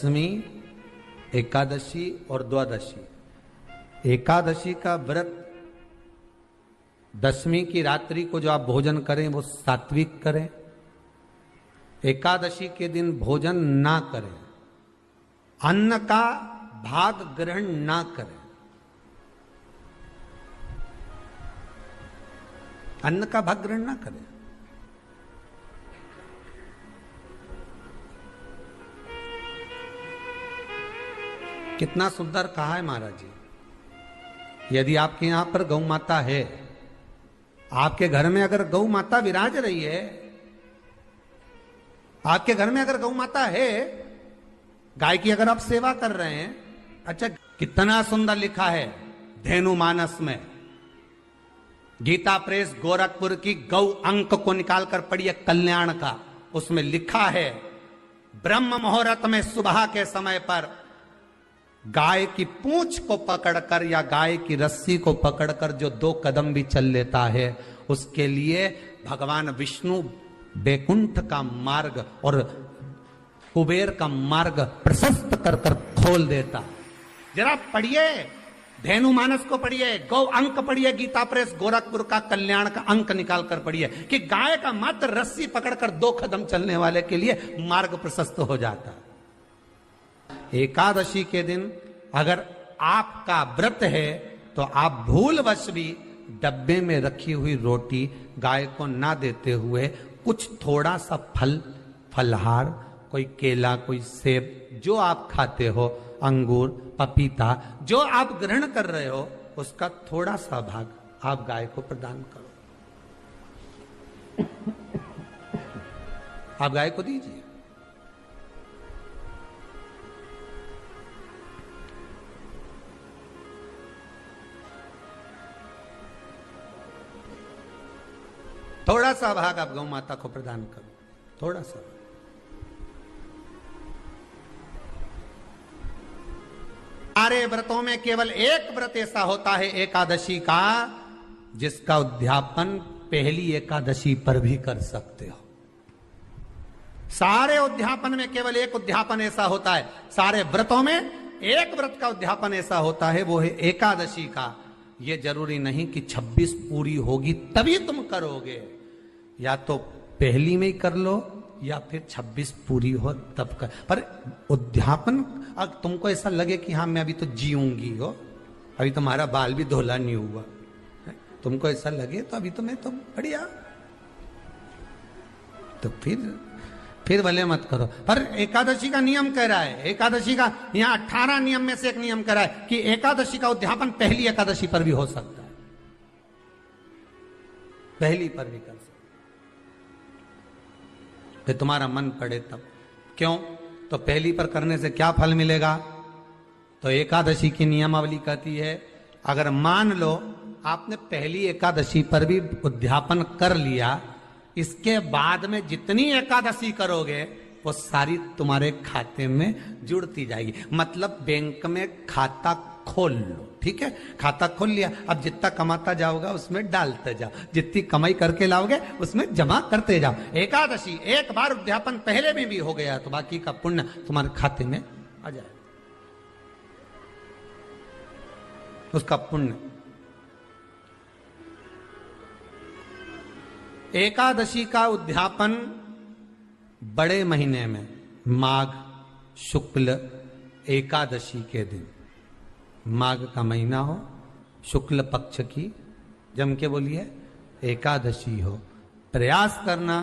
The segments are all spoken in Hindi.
दशमी, एकादशी और द्वादशी। एकादशी का व्रत, दशमी की रात्रि को जो आप भोजन करें वो सात्विक करें, एकादशी के दिन भोजन ना करें, अन्न का भाग ग्रहण ना करें, अन्न का भाग ग्रहण ना करें। कितना सुंदर कहा है महाराज जी। यदि आपके यहां पर गौ माता है, आपके घर में अगर गौ माता विराज रही है, आपके घर में अगर गौ माता है, गाय की अगर आप सेवा कर रहे हैं, अच्छा कितना सुंदर लिखा है धेनु मानस में, गीता प्रेस गोरखपुर की गौ अंक को निकालकर पढ़िए कल्याण का, उसमें लिखा है ब्रह्म मुहूर्त में सुबह के समय पर गाय की पूंछ को पकड़कर या गाय की रस्सी को पकड़कर जो 2 कदम भी चल लेता है, उसके लिए भगवान विष्णु बैकुंठ का मार्ग और कुबेर का मार्ग प्रशस्त कर कर खोल देता। जरा पढ़िए धेनु मानस को, पढ़िए गौ अंक, पढ़िए गीता प्रेस गोरखपुर का कल्याण का अंक निकाल कर पढ़िए कि गाय का मात्र रस्सी पकड़कर 2 कदम चलने वाले के लिए मार्ग प्रशस्त हो जाता। एकादशी के दिन अगर आपका व्रत है तो आप भूलवश भी डब्बे में रखी हुई रोटी गाय को ना देते हुए कुछ थोड़ा सा फल, फलहार, कोई केला, कोई सेब, जो आप खाते हो, अंगूर, पपीता, जो आप ग्रहण कर रहे हो, उसका थोड़ा सा भाग आप गाय को प्रदान करो, आप गाय को दीजिए। थोड़ा सा भाग आप गौ माता को प्रदान करो, थोड़ा सा। सारे व्रतों में केवल एक व्रत ऐसा होता है एकादशी का, जिसका उद्यापन पहली एकादशी पर भी कर सकते हो। सारे उद्यापन में केवल एक उद्यापन ऐसा होता है, सारे व्रतों में एक व्रत का उद्यापन ऐसा होता है, वो है एकादशी का। ये जरूरी नहीं कि 26 पूरी होगी तभी तुम करोगे, या तो पहली में ही कर लो या फिर 26 पूरी हो तब कर। पर उद्यापन, अगर तुमको ऐसा लगे कि हाँ मैं अभी तो जीऊंगी हो, अभी तुम्हारा बाल भी धोला नहीं हुआ, तुमको ऐसा लगे तो अभी तो मैं तो बढ़िया, तो फिर भले मत करो। पर एकादशी का नियम कह रहा है, एकादशी का यहाँ 18 नियम में से एक नियम कह रहा है कि एकादशी का उद्यापन पहली एकादशी पर भी हो सकता है, पहली पर भी कर सकते, फिर तुम्हारा मन पड़े तब। क्यों? तो पहली पर करने से क्या फल मिलेगा? तो एकादशी की नियमावली कहती है, अगर मान लो आपने पहली एकादशी पर भी उद्यापन कर लिया, इसके बाद में जितनी एकादशी करोगे वो सारी तुम्हारे खाते में जुड़ती जाएगी। मतलब बैंक में खाता खोल लो, ठीक है, खाता खोल लिया, अब जितना कमाता जाओगा उसमें डालते जाओ, जितनी कमाई करके लाओगे उसमें जमा करते जाओ। एकादशी एक बार उद्यापन पहले में भी हो गया तो बाकी का पुण्य तुम्हारे खाते में आ जाए, उसका पुण्य। एकादशी का उद्यापन बड़े महीने में, माघ शुक्ल एकादशी के दिन, माघ का महीना हो, शुक्ल पक्ष की, जम के बोलिए एकादशी हो, प्रयास करना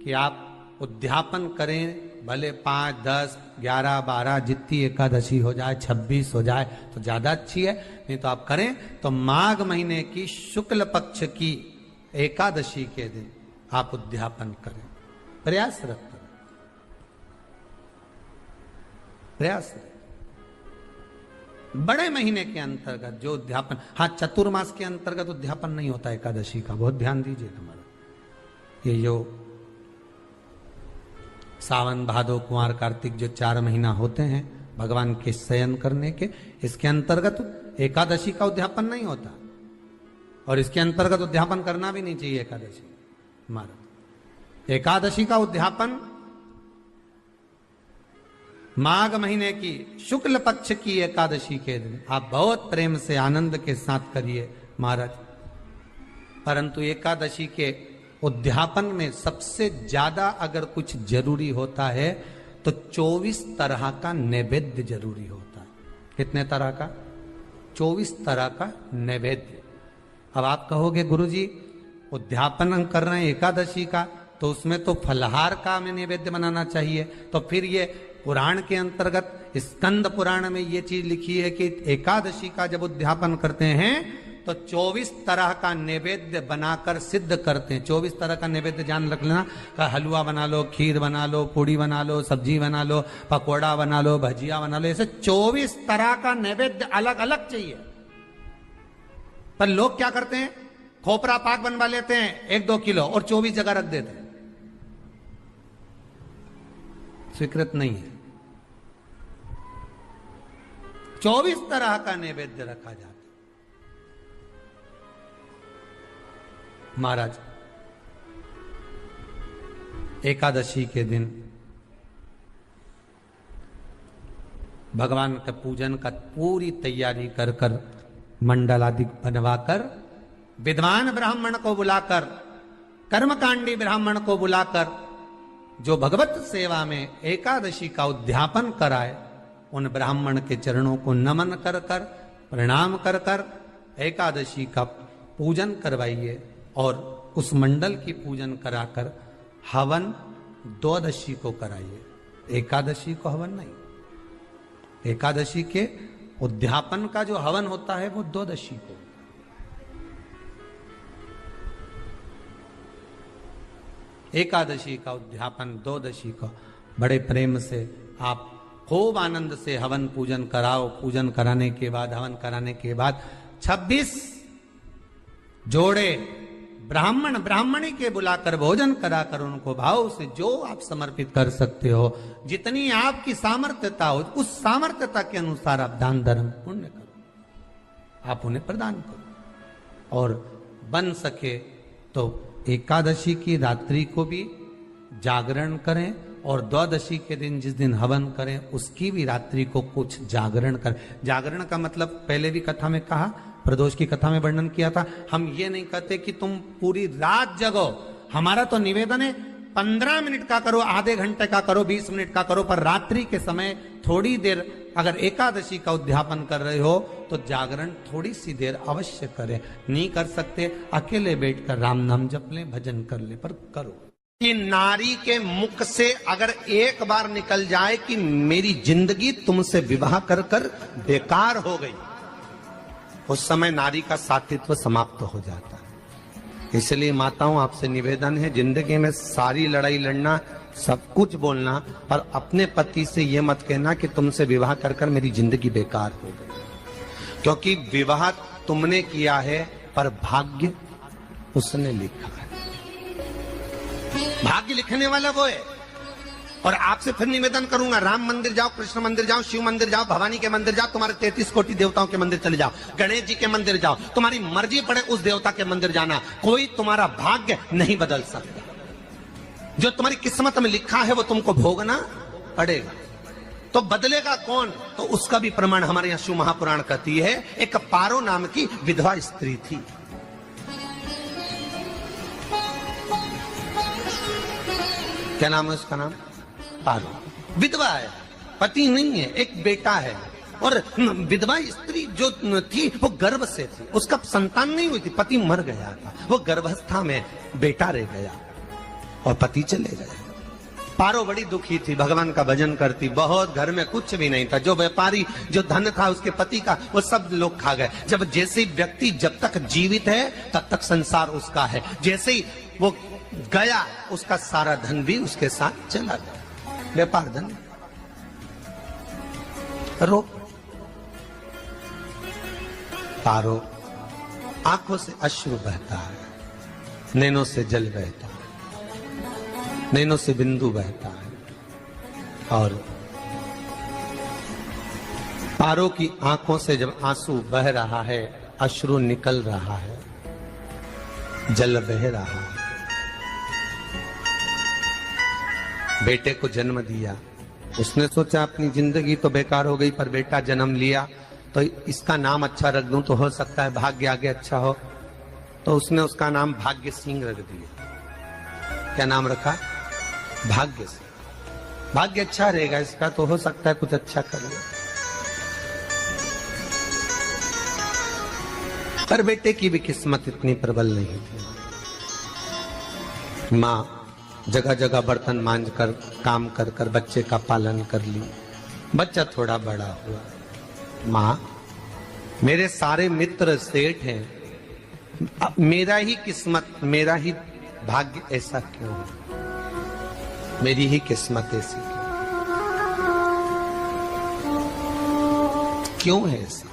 कि आप उद्यापन करें, भले 5, 10, 11, 12 जितनी एकादशी हो जाए, 26 हो जाए तो ज्यादा अच्छी है, नहीं तो आप करें तो माघ महीने की शुक्ल पक्ष की एकादशी के दिन आप उद्यापन करें, प्रयासरत करें, प्रयासरत। बड़े महीने के अंतर्गत जो उद्यापन, हाँ चतुर्मास के अंतर्गत उद्यापन नहीं होता एकादशी का, बहुत ध्यान दीजिए हमारा। ये जो सावन भादो कुंवर कार्तिक जो 4 महीना होते हैं भगवान के शयन करने के, इसके अंतर्गत एकादशी का उद्यापन नहीं होता, और इसके अंतर्गत उद्यापन करना भी नहीं चाहिए एकादशी हमारा। एकादशी का उद्यापन माघ महीने की शुक्ल पक्ष की एकादशी के दिन आप बहुत प्रेम से आनंद के साथ करिए महाराज। परंतु एकादशी के उद्यापन में सबसे ज्यादा अगर कुछ जरूरी होता है तो 24 तरह का नैवेद्य जरूरी होता है। कितने तरह का? 24 तरह का नैवेद्य। अब आप कहोगे गुरुजी उद्यापन हम कर रहे हैं एकादशी का, तो उसमें तो फलहार का हमें नैवेद्य बनाना चाहिए। तो फिर ये पुराण के अंतर्गत स्कंद पुराण में ये चीज लिखी है कि एकादशी का जब उद्यापन करते हैं तो 24 तरह का नैवेद्य बनाकर सिद्ध करते हैं। 24 तरह का नैवेद्य जान रख लेना का हलवा बना लो, खीर बना लो, पूड़ी बना लो, सब्जी बना लो, पकौड़ा बना लो, भजिया बना लो, ऐसे 24 तरह का नैवेद्य अलग अलग चाहिए। पर लोग क्या करते हैं, खोपरा पाक बनवा लेते हैं 1-2 किलो और 24 जगह रख देते हैं। स्वीकृत नहीं है। 24 तरह का नैवेद्य रखा जाता है। महाराज एकादशी के दिन भगवान का पूजन का पूरी तैयारी कर कर मंडल आदि बनवाकर विद्वान ब्राह्मण को बुलाकर, कर्मकांडी ब्राह्मण को बुलाकर जो भगवत सेवा में एकादशी का उद्यापन कराए, उन ब्राह्मण के चरणों को नमन कर कर, प्रणाम कर कर एकादशी का पूजन करवाइए और उस मंडल की पूजन कराकर हवन द्वादशी को कराइए। एकादशी को हवन नहीं। एकादशी के उद्यापन का जो हवन होता है वो द्वादशी को। एकादशी का उद्यापन द्वादशी को बड़े प्रेम से आप खूब आनंद से हवन पूजन कराओ। पूजन कराने के बाद, हवन कराने के बाद 26 जोड़े ब्राह्मण ब्राह्मणी के बुलाकर भोजन कराकर उनको भाव से जो आप समर्पित कर सकते हो, जितनी आपकी सामर्थ्यता हो, उस सामर्थ्यता के अनुसार आप दान धर्म पुण्य करो, आप उन्हें प्रदान करो। और बन सके तो एकादशी की रात्रि को भी जागरण करें और द्वादशी के दिन जिस दिन हवन करें उसकी भी रात्रि को कुछ जागरण करें। जागरण का मतलब पहले भी कथा में कहा, प्रदोष की कथा में वर्णन किया था। हम ये नहीं कहते कि तुम पूरी रात जगो। हमारा तो निवेदन है 15 मिनट का करो, आधे घंटे का करो, 20 मिनट का करो, पर रात्रि के समय थोड़ी देर अगर एकादशी का उद्यापन कर रहे हो तो जागरण थोड़ी सी देर अवश्य करें। नहीं कर सकते अकेले बैठकर राम नाम जप लें, भजन कर ले, पर करो। कि नारी के मुख से अगर एक बार निकल जाए कि मेरी जिंदगी तुमसे विवाह कर कर बेकार हो गई, उस समय नारी का साथित्व समाप्त हो जाता है। इसलिए माताओं आपसे निवेदन है, जिंदगी में सारी लड़ाई लड़ना, सब कुछ बोलना, पर अपने पति से यह मत कहना कि तुमसे विवाह कर कर मेरी जिंदगी बेकार हो गई। क्योंकि विवाह तुमने किया है पर भाग्य उसने लिखा है। भाग्य लिखने वाला वो है। और आपसे फिर निवेदन करूंगा, राम मंदिर जाओ, कृष्ण मंदिर जाओ, शिव मंदिर जाओ, भवानी के मंदिर जाओ, तुम्हारे 33 कोटि देवताओं के मंदिर चले जाओ, गणेश जी के मंदिर जाओ, तुम्हारी मर्जी पड़े उस देवता के मंदिर जाना, कोई तुम्हारा भाग्य नहीं बदल सकता। जो तुम्हारी किस्मत में लिखा है वो तुमको भोगना पड़ेगा। तो बदलेगा कौन? तो उसका भी प्रमाण हमारे यहां शिव महापुराण कहती है। एक पारो नाम की विधवा स्त्री थी। क्या नाम है उसका? नाम पारो। विधवा है, पति नहीं है, एक बेटा है। और विधवा स्त्री जो थी वो गर्भ से थी, उसका संतान नहीं हुई थी, पति मर गया था, वो गर्भावस्था में बेटा रह गया और पति चले गए। पारो बड़ी दुखी थी, भगवान का भजन करती बहुत, घर में कुछ भी नहीं था। जो व्यापारी, जो धन था उसके पति का, वो सब लोग खा गए। जब जैसे व्यक्ति जब तक जीवित है तब तक संसार उसका है, जैसे ही वो गया उसका सारा धन भी उसके साथ चला गया। व्यापार धन रो। पारो आंखों से अश्रु बहता है, नैनों से जल बहता है, नैनों से बिंदु बहता है। और पारो की आंखों से जब आंसू बह रहा है, अश्रु निकल रहा है, जल बह रहा है। बेटे को जन्म दिया, उसने सोचा अपनी जिंदगी तो बेकार हो गई, पर बेटा जन्म लिया तो इसका नाम अच्छा रख दूं तो हो सकता है भाग्य आगे अच्छा हो। तो उसने उसका नाम भाग्य सिंह रख दिया। क्या नाम रखा? भाग्य सिंह। भाग्य अच्छा रहेगा इसका, तो हो सकता है कुछ अच्छा कर ले। पर बेटे की भी किस्मत इतनी प्रबल नहीं थी। माँ जगह जगह बर्तन मांझ कर काम कर कर बच्चे का पालन कर ली। बच्चा थोड़ा बड़ा हुआ। माँ मेरे सारे मित्र सेठ हैं, अब मेरा ही किस्मत, मेरा ही भाग्य ऐसा क्यों है? मेरी ही किस्मत ऐसी क्यों है? ऐसा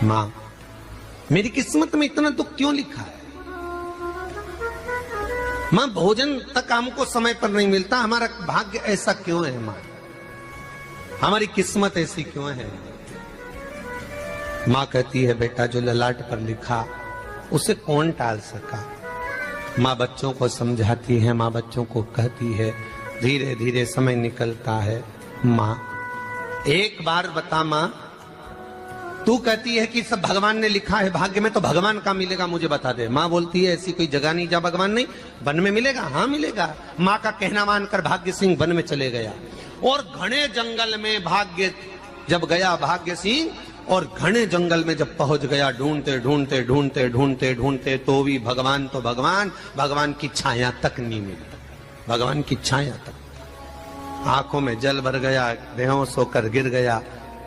माँ मेरी किस्मत में इतना दुख क्यों लिखा है? माँ भोजन तक हमको समय पर नहीं मिलता, हमारा भाग्य ऐसा क्यों है? माँ हमारी किस्मत ऐसी क्यों है? माँ कहती है बेटा जो ललाट पर लिखा उसे कौन टाल सका। माँ बच्चों को समझाती है, माँ बच्चों को कहती है, धीरे धीरे समय निकलता है। माँ एक बार बता माँ, तू कहती है कि सब भगवान ने लिखा है भाग्य में, तो भगवान का मिलेगा मुझे बता दे। माँ बोलती है ऐसी कोई जगह नहीं जहाँ भगवान नहीं। वन में मिलेगा? हाँ मिलेगा। माँ का कहना मानकर भाग्य सिंह वन में चले गया और घने जंगल में भाग्य जब गया भाग्य सिंह, और घने जंगल में जब पहुंच गया, ढूंढते ढूंढते ढूंढते ढूंढते ढूंढते तो भी भगवान तो भगवान, भगवान की छाया तक नहीं मिली। भगवान की छाया तक। आंखों में जल भर गया, बेहोश होकर गिर गया।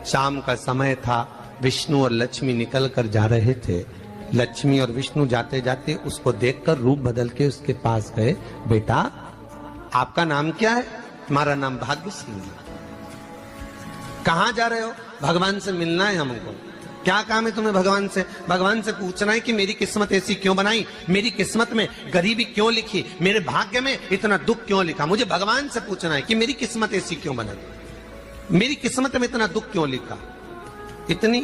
शाम का समय था, विष्णु और लक्ष्मी निकल कर जा रहे थे। लक्ष्मी और विष्णु जाते जाते उसको देखकर रूप बदल के उसके पास गए। बेटा आपका नाम क्या है? हमारा नाम भाग्य सिंह है। कहाँ जा रहे हो? भगवान से मिलना है हमको। क्या काम है तुम्हें भगवान से? भगवान से पूछना है कि मेरी किस्मत ऐसी क्यों बनाई, मेरी किस्मत में गरीबी क्यों लिखी, मेरे भाग्य में इतना दुख क्यों लिखा। मुझे भगवान से पूछना है कि मेरी किस्मत ऐसी क्यों बनाई, मेरी किस्मत में इतना दुख क्यों लिखा। इतनी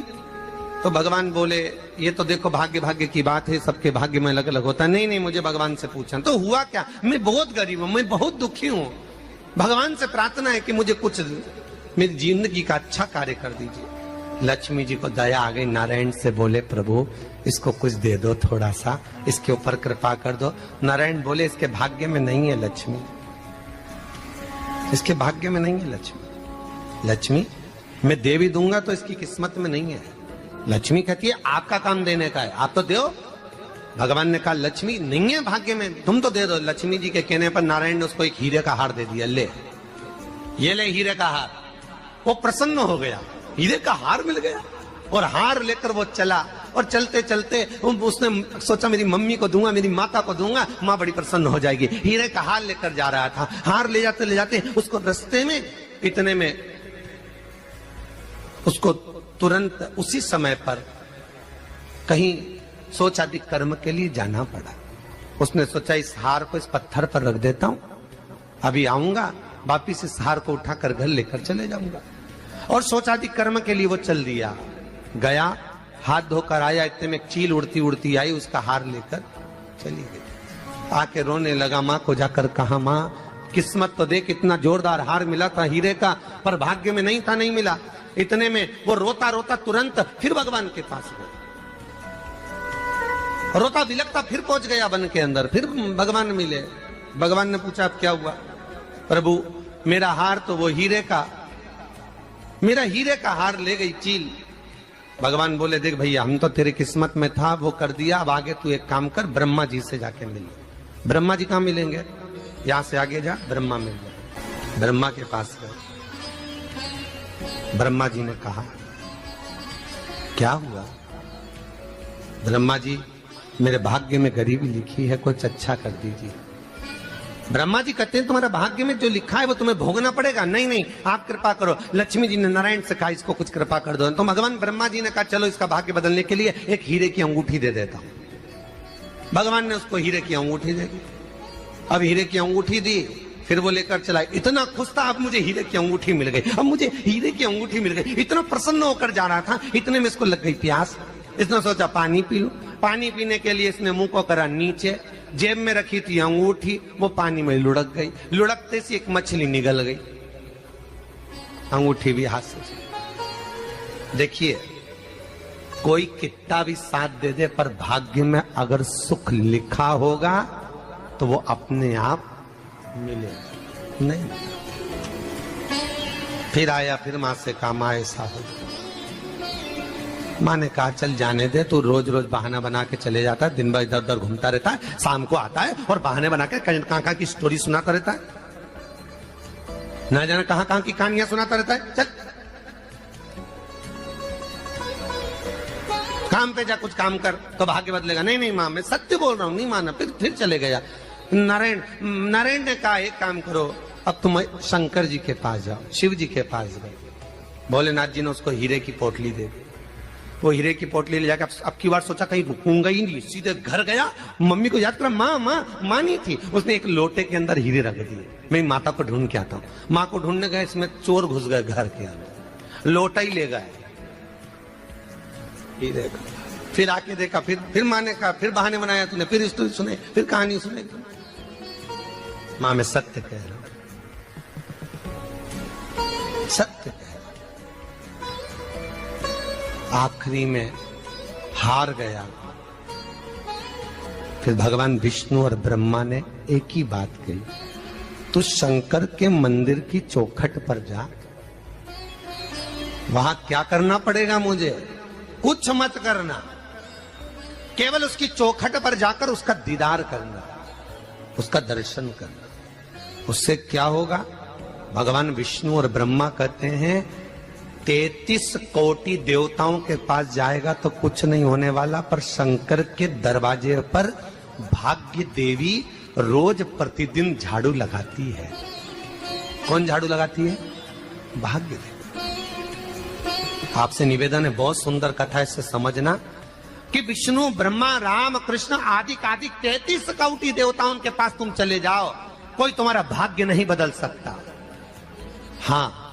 तो भगवान बोले ये तो देखो भाग्य भाग्य की बात है, सबके भाग्य में अलग अलग होता है। नहीं नहीं मुझे भगवान से पूछना। तो हुआ क्या? मैं बहुत गरीब हूं, मैं बहुत दुखी हूं। भगवान से प्रार्थना है कि मुझे कुछ मेरी जिंदगी का अच्छा कार्य कर दीजिए। लक्ष्मी जी को दया आ गई, नारायण से बोले प्रभु इसको कुछ दे दो, थोड़ा सा इसके ऊपर कृपा कर दो। नारायण बोले इसके भाग्य में नहीं है लक्ष्मी, इसके भाग्य में नहीं है लक्ष्मी। लक्ष्मी मैं दे भी दूंगा तो इसकी किस्मत में नहीं है। लक्ष्मी कहती है आपका काम देने का है, आप तो दो। भगवान ने कहा लक्ष्मी नहीं है भाग्य में, तुम तो दे दो। लक्ष्मी जी के कहने पर नारायण ने उसको एक हीरे का हार दे दिया। ले ये ले हीरे का हार। वो प्रसन्न हो गया, हीरे का हार मिल गया। और हार लेकर वो चला, और चलते चलते उसने सोचा मेरी मम्मी को दूंगा, मेरी माता को दूंगा, माँ बड़ी प्रसन्न हो जाएगी। हीरे का हार लेकर जा रहा था। हार ले जाते उसको रास्ते में इतने में उसको तुरंत उसी समय पर कहीं सोचाधिक कर्म के लिए जाना पड़ा। उसने सोचा इस हार को इस पत्थर पर रख देता हूं, अभी आऊंगा वापिस इस हार को उठाकर घर लेकर चले जाऊंगा। और सोचाधिक कर्म के लिए वो चल दिया। गया, हाथ धोकर आया, इतने में चील उड़ती उड़ती आई, उसका हार लेकर चली गई। आके रोने लगा। माँ को जाकर कहा माँ किस्मत तो देख, इतना जोरदार हार मिला था हीरे का, पर भाग्य में नहीं था, नहीं मिला। इतने में वो रोता रोता तुरंत फिर भगवान के पास गया। रोता बिलखता फिर पहुंच गया वन के अंदर, फिर भगवान मिले। भगवान ने पूछा अब क्या हुआ? प्रभु मेरा हार तो वो हीरे का, मेरा हीरे का हार ले गई चील। भगवान बोले देख भैया हम तो तेरे किस्मत में था, वो कर दिया, अब आगे तू एक काम कर, ब्रह्मा जी से जाके मिल। ब्रह्मा जी कहाँ मिलेंगे? यहां से आगे जा, ब्रह्मा मिल जाए। ब्रह्मा के पास गए। ब्रह्मा जी ने कहा क्या हुआ? ब्रह्मा जी मेरे भाग्य में गरीबी लिखी है, कुछ अच्छा कर दीजिए। ब्रह्मा जी कहते हैं तुम्हारा भाग्य में जो लिखा है वो तुम्हें भोगना पड़ेगा। नहीं नहीं आप कृपा करो। लक्ष्मी जी ने नारायण से कहा इसको कुछ कृपा कर दो। तो भगवान ब्रह्मा जी ने कहा चलो इसका भाग्य बदलने के लिए एक हीरे की अंगूठी दे देता हूं। भगवान ने उसको हीरे की अंगूठी दे दी। अब हीरे की अंगूठी दी, फिर वो लेकर चला। इतना खुश था अब मुझे हीरे की अंगूठी मिल गई, अब मुझे हीरे की अंगूठी मिल गई। इतना प्रसन्न होकर जा रहा था, इतने में इसको लग गई प्यास। इसने सोचा पानी पी लूं। पानी पीने के लिए इसने मुंह को करा नीचे, जेब में रखी थी अंगूठी, वो पानी में लुढ़क गई। लुढ़कते से एक मछली निगल गई, अंगूठी भी हाथ से। देखिए, कोई कितना भी साथ दे दे, पर भाग्य में अगर सुख लिखा होगा तो वो अपने आप मिलेगा नहीं। फिर आया, फिर मां से कहा मां ऐसा हो। मां ने कहा चल जाने दे, तू रोज रोज बहाना बना के चले जाता है, दिन भर इधर उधर घूमता रहता है, शाम को आता है और बहाने बना के कहां की स्टोरी सुनाता रहता है, ना जाने कहां की कहानियां सुनाता रहता है। चल काम पे जा, कुछ काम कर तो भाग्य बदलेगा। नहीं नहीं मां, मैं सत्य बोल रहा हूं, नहीं माना। फिर चले गया। नारायण ने कहा एक काम करो, अब तुम शंकर जी के पास जाओ। शिव जी के पास गए। भोलेनाथ जी ने उसको हीरे की पोटली दे दी। वो हीरे की पोटली ले जाकर अब की बार सोचा कहीं रुकूंगा ही नहीं, सीधे घर गया। मम्मी को याद करा, माँ नहीं थी। उसने एक लोटे के अंदर हीरे रख दिए। मैं माता को ढूंढ के आता हूँ। माँ को ढूंढने गए, इसमें चोर घुस गए घर के अंदर, लोटा ही ले गए हीरे का। फिर आके देखा, फिर माँ ने कहा, फिर बहाने बनाया तूने, फिर स्टोरी सुने, फिर कहानी सुने। माँ मैं सत्य कह रहा हूं, सत्य कह रहा हूं। आखिरी में हार गया। फिर भगवान विष्णु और ब्रह्मा ने एक ही बात कही, तू शंकर के मंदिर की चौखट पर जा। वहां क्या करना पड़ेगा मुझे? कुछ मत करना, केवल उसकी चौखट पर जाकर उसका दीदार करना, उसका दर्शन करना। उससे क्या होगा? भगवान विष्णु और ब्रह्मा कहते हैं 33 कोटि देवताओं के पास जाएगा तो कुछ नहीं होने वाला, पर शंकर के दरवाजे पर भाग्य देवी रोज प्रतिदिन झाड़ू लगाती है। कौन झाड़ू लगाती है? भाग्य देवी। आपसे निवेदन है, बहुत सुंदर कथा है, इससे समझना कि विष्णु ब्रह्मा राम कृष्ण आदि 33 कोटि देवताओं के पास तुम चले जाओ, कोई तुम्हारा भाग्य नहीं बदल सकता। हाँ,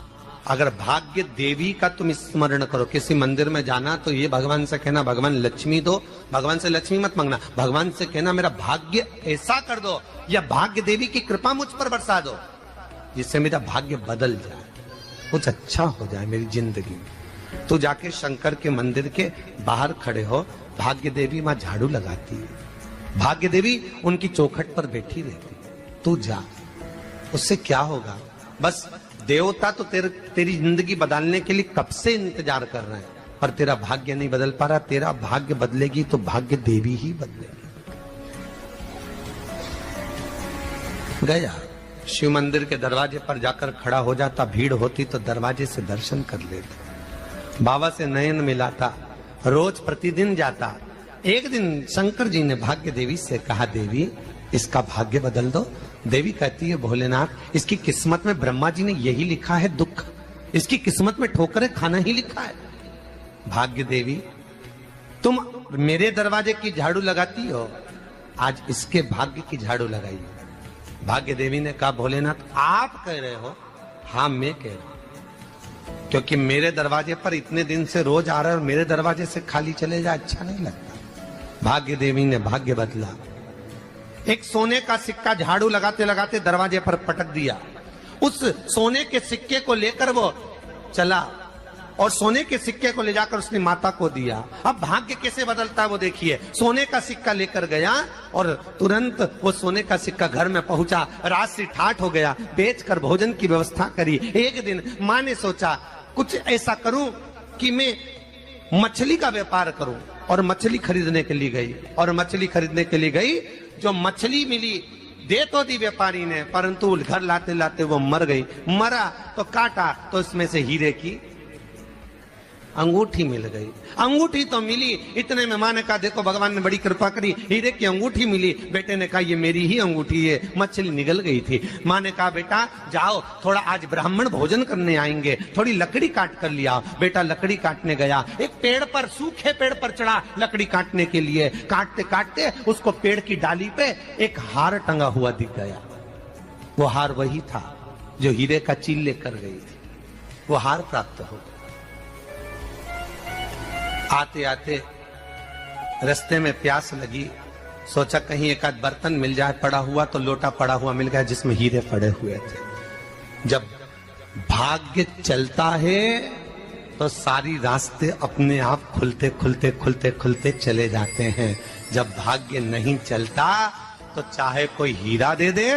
अगर भाग्य देवी का तुम स्मरण करो, किसी मंदिर में जाना तो ये भगवान से कहना भगवान लक्ष्मी दो, भगवान से लक्ष्मी मत मांगना, भगवान से कहना मेरा भाग्य ऐसा कर दो, या भाग्य देवी की कृपा मुझ पर बरसा दो जिससे मेरा भाग्य बदल जाए, कुछ अच्छा हो जाए मेरी जिंदगी में। तो जाके शंकर के मंदिर के बाहर खड़े हो, भाग्य देवी मां झाड़ू लगाती है, भाग्य देवी उनकी चौखट पर बैठी रहती है। तू जा, उससे क्या होगा? बस देवता तो तेरी जिंदगी बदलने के लिए कब से इंतजार कर रहे हैं, पर तेरा भाग्य नहीं बदल पा रहा। तेरा भाग्य बदलेगी तो भाग्य देवी ही बदलेगी। गया, शिव मंदिर के दरवाजे पर जाकर खड़ा हो जाता, भीड़ होती तो दरवाजे से दर्शन कर लेता, बाबा से नयन मिलाता, रोज प्रतिदिन जाता। एक दिन शंकर जी ने भाग्य देवी से कहा, देवी इसका भाग्य बदल दो। देवी कहती है, भोलेनाथ इसकी किस्मत में ब्रह्मा जी ने यही लिखा है दुख, इसकी किस्मत में ठोकरें खाना ही लिखा है। भाग्य देवी तुम मेरे दरवाजे की झाड़ू लगाती हो, आज इसके भाग्य की झाड़ू लगाई। भाग्य देवी ने कहा, भोलेनाथ आप कह रहे हो? हाँ मैं कह रहा हूं, क्योंकि मेरे दरवाजे पर इतने दिन से रोज आ रहा है और मेरे दरवाजे से खाली चले जाए अच्छा नहीं लगता। भाग्य देवी ने भाग्य बदला। एक सोने का सिक्का झाड़ू लगाते लगाते दरवाजे पर पटक दिया। उस सोने के सिक्के को लेकर वो चला और सोने के सिक्के को ले जाकर उसने माता को दिया। अब भाग्य कैसे बदलता है वो देखिए। सोने का सिक्का लेकर गया और तुरंत वो सोने का सिक्का घर में पहुंचा। रात से ठाठ हो गया, बेचकर भोजन की व्यवस्था करी। एक दिन माँ ने सोचा कुछ ऐसा करूं कि मैं मछली का व्यापार करूं, और मछली खरीदने के लिए गई। और मछली खरीदने के लिए गई, जो मछली मिली दे तो दी व्यापारी ने, परंतु घर लाते लाते वो मर गई। मरा तो काटा तो इसमें से हीरे की अंगूठी मिल गई। अंगूठी तो मिली, इतने में मां ने कहा देखो भगवान ने बड़ी कृपा करी, हीरे की अंगूठी मिली। बेटे ने कहा ये मेरी ही अंगूठी है, मछली निगल गई थी। मां ने कहा बेटा जाओ, थोड़ा आज ब्राह्मण भोजन करने आएंगे, थोड़ी लकड़ी काट कर लिया। बेटा लकड़ी काटने गया, एक पेड़ पर, सूखे पेड़ पर चढ़ा लकड़ी काटने के लिए। काटते काटते उसको पेड़ की डाली पे एक हार टंगा हुआ दिख गया। वो हार वही था जो हीरे का चील लेकर गई थी। वो हार प्राप्त हो गया। आते आते रास्ते में प्यास लगी, सोचा कहीं एक आध बर्तन मिल जाए पड़ा हुआ, तो लोटा पड़ा हुआ मिल गया जिसमें हीरे पड़े हुए थे। जब भाग्य चलता है तो सारी रास्ते अपने आप खुलते खुलते खुलते खुलते चले जाते हैं। जब भाग्य नहीं चलता तो चाहे कोई हीरा दे दे,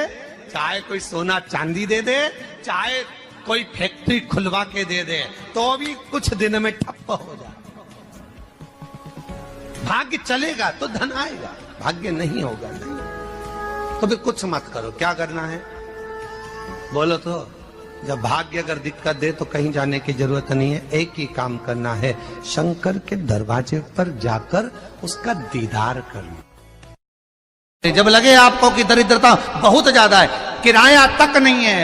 चाहे कोई सोना चांदी दे दे, चाहे कोई फैक्ट्री खुलवा के दे दे, तो भी कुछ दिन में ठप्प हो जाए। भाग्य चलेगा तो धन आएगा, भाग्य नहीं होगा नहीं। तो भी कुछ मत करो, क्या करना है बोलो तो। जब भाग्य अगर दिक्कत दे तो कहीं जाने की जरूरत नहीं है, एक ही काम करना है, शंकर के दरवाजे पर जाकर उसका दीदार करना। जब लगे आपको कि दरिद्रता बहुत ज्यादा है, किराया तक नहीं है,